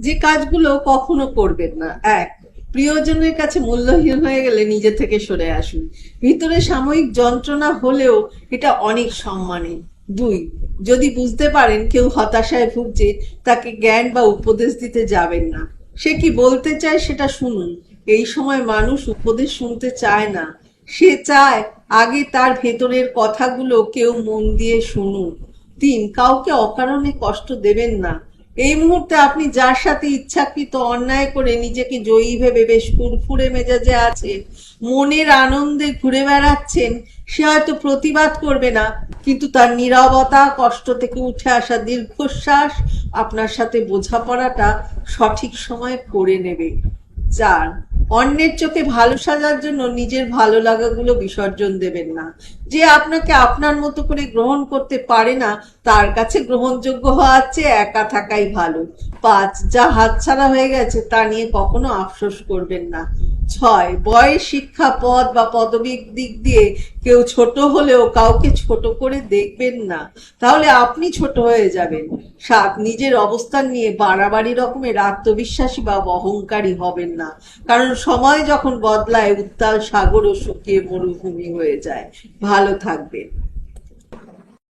যে কাজগুলো কখনো করবেন না। এক, প্রিয়জনের কাছে মূল্যহীন হয়ে গেলে নিজে থেকে সরে আসুন। ভিতরে সাময়িক যন্ত্রণা হলেও এটা অনেক সম্মানের। দুই, যদি বুঝতে পারেন কেউ হতাশায় ভুগছে, তাকে জ্ঞান বা উপদেশ দিতে যাবেন না। সে কি বলতে চায় সেটা শুনুন। এই সময় মানুষ উপদেশ শুনতে চায় না, সে চায় আগে তার ভেতরের কথাগুলো কেউ মন দিয়ে শুনুন। তিন, কাউকে অকারণে কষ্ট দেবেন না। এই মুহূর্তে আপনি যার সাথে ইচ্ছাকৃত অন্যায় করে নিজেকে জয়ী ভেবে বেশ ফুরফুরে মেজাজে আছে, মনের আনন্দে ঘুরে বেড়াচ্ছেন, সে হয়তো প্রতিবাদ করবে না, কিন্তু তার নীরবতা, কষ্ট থেকে উঠে আসা দীর্ঘশ্বাস আপনার সাথে বোঝাপড়াটা সঠিক সময়ে করে নেবে। চার, অন্যের চোখে ভালো সাজার জন্য নিজের ভালো লাগাগুলো বিসর্জন দেবেন না। যে আপনাকে আপনার মতো করে গ্রহণ করতে পারে না, তার কাছে গ্রহণযোগ্য হওয়ার চেয়ে একা থাকাই ভালো। পাঁচ, যা হাতছাড়া হয়ে গেছে তা নিয়ে কখনো আফসোস করবেন না। ছয়, বয়স, শিক্ষা, পদ বা পদবীর দিক দিয়ে কেউ ছোট হলেও কাউকে ছোট করে দেখবেন না, তাহলে আপনি ছোট হয়ে যাবেন। সাত, নিজের অবস্থান নিয়ে বাড়াবাড়ি রকমের আত্মবিশ্বাসী বা অহংকারী হবেন না, কারণ সময় যখন বদলায় উত্তাল সাগরও শুকিয়ে মরুভূমি হয়ে যায়। ভালো থাকবেন।